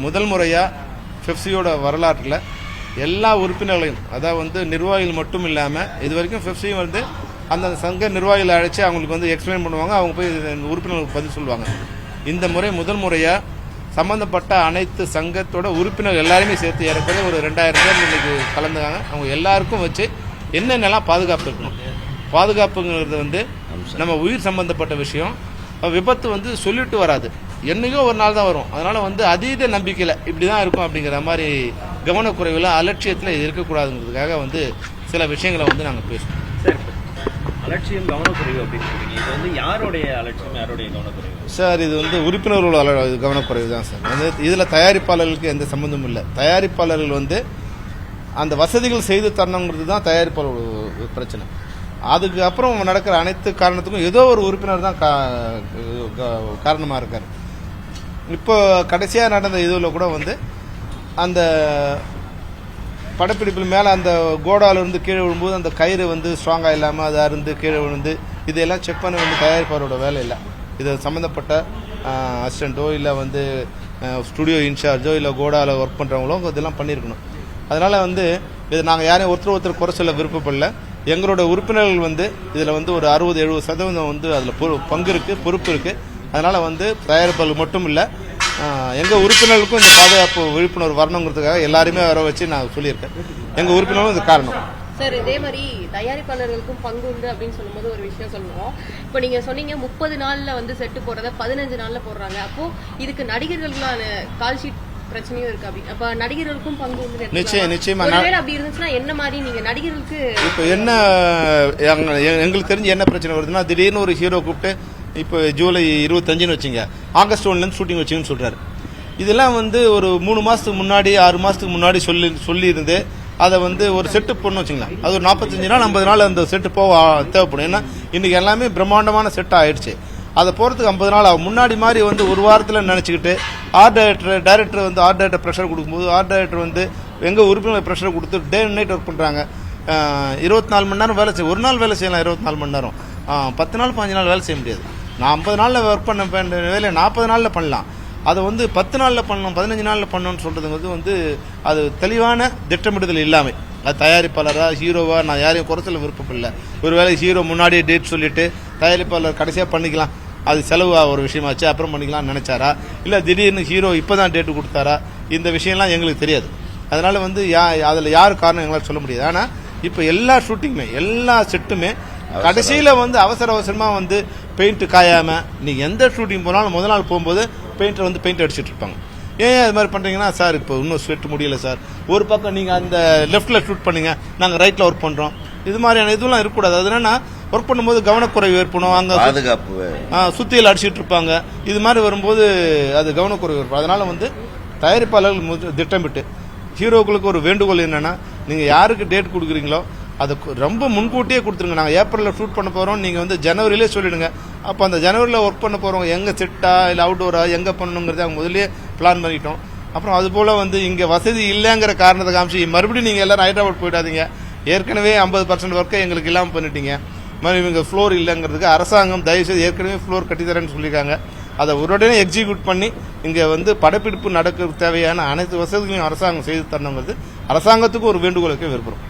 முதல் முறையாக பெப்சியோட வரலாற்றில் எல்லா உறுப்பினர்களையும், அதாவது நிர்வாகிகள் மட்டும் இல்லாமல் இது வரைக்கும் பெப்சியும் அந்த சங்க நிர்வாகிகளை அழைச்சி அவங்களுக்கு எக்ஸ்பிளைன் பண்ணுவாங்க, அவங்க போய் உறுப்பினர்களுக்கு பதில் சொல்லுவாங்க. இந்த முறை முதல் முறையாக சம்பந்தப்பட்ட அனைத்து சங்கத்தோட உறுப்பினர்கள் எல்லாருமே சேர்த்து ஏறக்குறைய ஒரு 2000 பேர் இன்னைக்கு கலந்துக்காங்க. அவங்க எல்லாருக்கும் வச்சு என்னென்னலாம் பாதுகாப்பு இருக்கணும், பாதுகாப்புங்கிறது நம்ம உயிர் சம்பந்தப்பட்ட விஷயம். விபத்து சொல்லிட்டு வராது, என்னைக்கோ ஒரு நாள் தான் வரும். அதனால அதீத நம்பிக்கையில் இப்படி தான் இருக்கும் அப்படிங்கிற மாதிரி கவனக்குறைவில் அலட்சியத்தில் இது இருக்கக்கூடாதுங்கிறதுக்காக சில விஷயங்களை நாங்கள் பேசுவோம். சரி, அலட்சியம் கவனக்குறைவு அப்படின்னு சொல்றீங்க, இது யாருடைய அலட்சியம், யாருடைய கவனக்குறைவு சார்? இது உறுப்பினர்களோட கவனக்குறைவு தான் சார். இதில் தயாரிப்பாளர்களுக்கு எந்த சம்மந்தமும் இல்லை. தயாரிப்பாளர்கள் அந்த வசதிகள் செய்து தரணுங்கிறது தான் தயாரிப்பாளர் பிரச்சனை. அதுக்கு அப்புறம் நடக்கிற அனைத்து காரணத்துக்கும் ஏதோ ஒரு உறுப்பினர் தான் காரணமாக இருக்கார். இப்போ கடைசியாக நடந்த இதில் கூட அந்த படப்பிடிப்பில் மேலே அந்த கோடாலிருந்து கீழே விழும்போது அந்த கயிறு ஸ்ட்ராங்காக இல்லாமல் அதை அருந்து கீழே விழுந்து இதெல்லாம் செக் பண்ண தயாரிப்பாளரோட வேலை இல்லை. இது சம்மந்தப்பட்ட அசிஸ்டண்ட்டோ இல்லை ஸ்டுடியோ இன்சார்ஜோ இல்லை கோடாவில் ஒர்க் பண்ணுறவங்களோ இதெல்லாம் பண்ணியிருக்கணும். அதனால் இது நாங்கள் யாரையும் ஒருத்தர் குறை சொல்ல விருப்பப்படல. எங்களோட உறுப்பினர்கள் இதில் ஒரு 60-70% அதில் பங்கு இருக்குது, பொறுப்பு இருக்குது. அதனால் தயாரிப்பாளர்கள் மட்டும் இல்லை, எங்கள் உறுப்பினர்களுக்கும் இந்த பாதுகாப்பு விழிப்புணர்வு வரணுங்கிறதுக்காக எல்லாருமே வர வச்சு நான் சொல்லியிருக்கேன். எங்கள் உறுப்பினர்களும் இது காரணம் சார். இதே மாதிரி தயாரிப்பாளர்களுக்கும் பங்கு உண்டு அப்படின்னு சொல்லும்போது ஒரு விஷயம் சொல்லணும். இப்போ நீங்க சொன்னீங்க 30 நாள்ல செட்டு போடுறத 15 நாள்ல போடுறாங்க. அப்போ இதுக்கு நடிகர்களுக்கான கால் ஷீட் பிரச்சனையும் இருக்கு. அப்படி அப்ப நடிகர்களுக்கும் பங்கு உண்டு. நிச்சயமா அப்படி இருந்துச்சுன்னா என்ன மாதிரி நீங்க நடிகர்களுக்கு இப்போ என்ன எங்களுக்கு தெரிஞ்சு என்ன பிரச்சனை வருதுன்னா, திடீர்னு ஒரு ஹீரோ கூப்பிட்டு இப்போ ஜூலை 25 வச்சுங்க, ஆகஸ்ட் 1 ஷூட்டிங் வச்சுங்கன்னு சொல்றாரு. இதெல்லாம் ஒரு 3 மாசத்துக்கு முன்னாடி 6 மாசத்துக்கு முன்னாடி சொல்லி இருந்து அதை ஒரு செட்டு போடணும் வச்சுங்களேன். அது ஒரு 45 நாள் 50 நாள் அந்த செட்டு போக தேவைப்படும். ஏன்னா இன்னைக்கு எல்லாமே பிரம்மாண்டமான செட் ஆயிடுச்சு. அதை போகிறதுக்கு 50 நாள் ஆகும். முன்னாடி மாதிரி ஒரு வாரத்தில் நினச்சிக்கிட்டு art director art director pressure கொடுக்கும்போது ஆர்ட் டைரக்டர் எங்கள் உறுப்பினர் ப்ரெஷர் கொடுத்து டே அண்ட் நைட் ஒர்க் பண்ணுறாங்க. 24 மணி நேரம் வேலை செய்ய, ஒரு நாள் வேலை செய்யலாம் 24 மணி நேரம், 10 நாள் 15 நாள் வேலை செய்ய முடியாது. நான் 50 நாளில் ஒர்க் பண்ண வேலையை 40 நாளில் பண்ணலாம். அதை 10 நாளில் பண்ணணும், 15 நாளில் பண்ணணும்னு சொல்கிறது அது தெளிவான திட்டமிடுதல் இல்லாமல். அது தயாரிப்பாளராக ஹீரோவா நான் யாரையும் குறைச்சல விருப்பப்படல. ஒருவேளை ஹீரோ முன்னாடியே டேட் சொல்லிட்டு தயாரிப்பாளர் கடைசியாக பண்ணிக்கலாம், அது செலவு ஒரு விஷயமாச்சு அப்புறம் பண்ணிக்கலாம்னு நினைச்சாரா, இல்லை திடீர்னு ஹீரோ இப்போ தான் டேட்டு கொடுத்தாரா, இந்த விஷயம்லாம் எங்களுக்கு தெரியாது. அதனால அதில் யார் காரணம் எங்களால் சொல்ல முடியாது. ஆனால் இப்போ எல்லா ஷூட்டிங்குமே எல்லா செட்டுமே கடைசியில் அவசரமாக பெயிண்ட் காயாமல் நீங்கள் எந்த ஷூட்டிங் போனாலும் முதல் நாள் போகும்போது பெயிண்டர் பெயிண்ட் அடிச்சுட்டு இருப்பாங்க. ஏன் அது மாதிரி பண்ணுறீங்கன்னா, சார் இப்போ இன்னும் ஸ்வெட் முடியல சார், ஒரு பக்கம் நீங்கள் அந்த லெஃப்ட்டில் ஷூட் பண்ணுங்க, நாங்கள் ரைட்டில் ஒர்க் பண்ணுறோம், இது மாதிரியான இதெல்லாம் இருக்கக்கூடாது. அது என்னன்னா ஒர்க் பண்ணும்போது கவனக்குறைவு ஏற்படும், அங்கே பாதுகாப்பு சுத்தியில் அடிச்சுட்டு இருப்பாங்க. இது மாதிரி வரும்போது அது கவனக்குறைவு ஏற்படும். அதனால தயாரிப்பாளர்கள் திட்டமிட்டு ஹீரோக்களுக்கு ஒரு வேண்டுகோள் என்னன்னா, நீங்கள் யாருக்கு டேட் கொடுக்குறீங்களோ அதை ரொம்ப முன்கூட்டியே கொடுத்துருங்க. நாங்கள் ஏப்ரலில் ஷூட் பண்ண போகிறோம், நீங்கள் ஜனவரியிலே சொல்லிடுங்க. அப்போ அந்த ஜனவரியில் ஒர்க் பண்ண போகிறவங்க எங்கே செட்டா இல்லை அவுட்டோரா எங்கே பண்ணணுங்கிறத அவங்க முதலே பிளான் பண்ணிட்டோம். அப்புறம் அதுபோல் இங்கே வசதி இல்லைங்கிற காரணத்தை காமிச்சு மறுபடியும் நீங்கள் எல்லோரும் ஹைதராபாத் போயிடாதீங்க, ஏற்கனவே 50% ஒர்க்கை எங்களுக்கு இல்லாமல் பண்ணிட்டீங்க, மறுபடியும் இங்கே ஃப்ளோர் இல்லைங்கிறதுக்கு அரசாங்கம் தயவுசெய்து ஏற்கனவே ஃப்ளோர் கட்டித்தரேன்னு சொல்லியிருக்காங்க. அதை உடனே எக்ஸிக்யூட் பண்ணி இங்கே படப்பிடிப்பு நடக்க தேவையான அனைத்து வசதிகளையும் அரசாங்கம் செய்து தரணுங்கிறது அரசாங்கத்துக்கு ஒரு வேண்டுகோளுக்கு விரும்புகிறோம்.